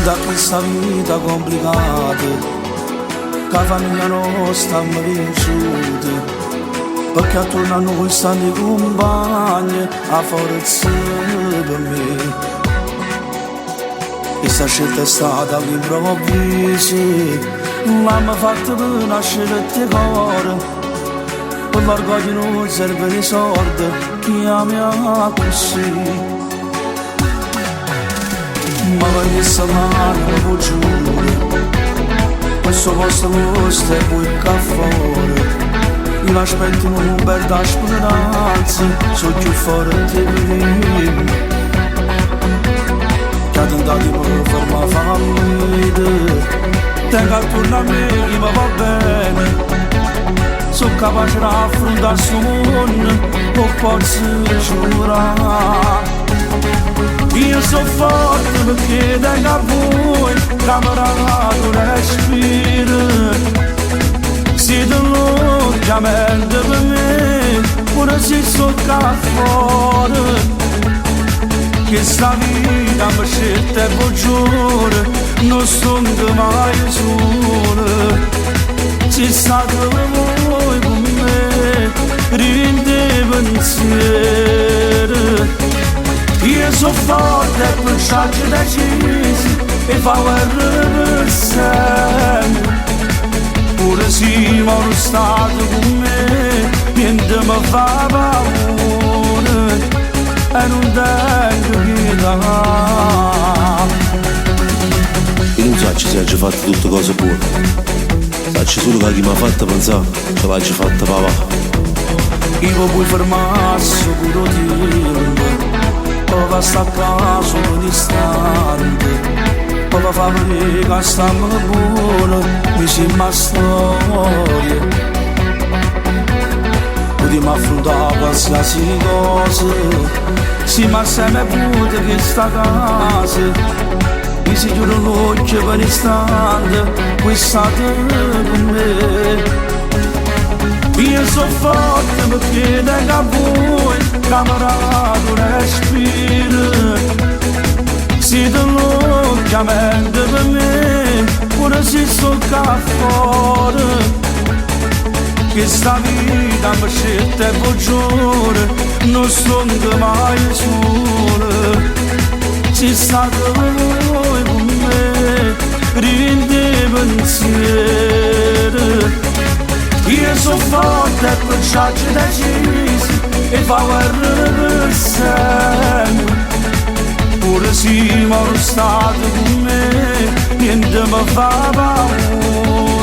Da questa vita complicata che la famiglia nostra mi vinciuta, perché attorno a noi stanno i compagni a forza per me. Questa scelta è stata all'improvviso, ma mi ha fatto per nascere te cuore, per l'orgoglio non serve di sordi, chiamiamo così. Ma voglio salare un po' giù, questo posto vostro è poi qua fuori. Io l'aspetto un bel da speranza, sono più forte di me. Che ha tentato di farmi fallire, tengo attorno a me che mi va bene. Sono capace di affrontare questo mondo, o posso giurare. Io sono forte perché tengo a voi, camerato respiro. Siete lungamente per me, pure se sono qua fuori. Che sta vita mi scelta e buongiorno, non sto mai solo. Ci state voi con me, rinde pensiero. Io sono forte e per scegliere decisi e fa guerra per sempre. Pure se non stato con me, niente mi fa paura e non tengo pietà. Io non so se hai fatto tutte cose buone, sacci solo che chi mi ha fatto pensare che l'hai fatta papà. Io puoi fermarsi pure tempo, poi sta a caso distante, poi fa vedere che stiamo buoni vicino a storia. Potremmo affrontare qualsiasi cosa, sì, ma sempre pure che sta casa. Mi si chiude l'occhio per istante, voi state con me. Io sono forte perché tengo a voi, camerato respiro. Siete lungamente per me, pure se sono qua fuori. Che sta vita mi scelta e buongiorno, non sto mai solo. Ci state voi con me, rinde pensiero. Io sono forte e per scegliere decisi e fa guerra per sempre. Pure se non state con me, niente mi fa paura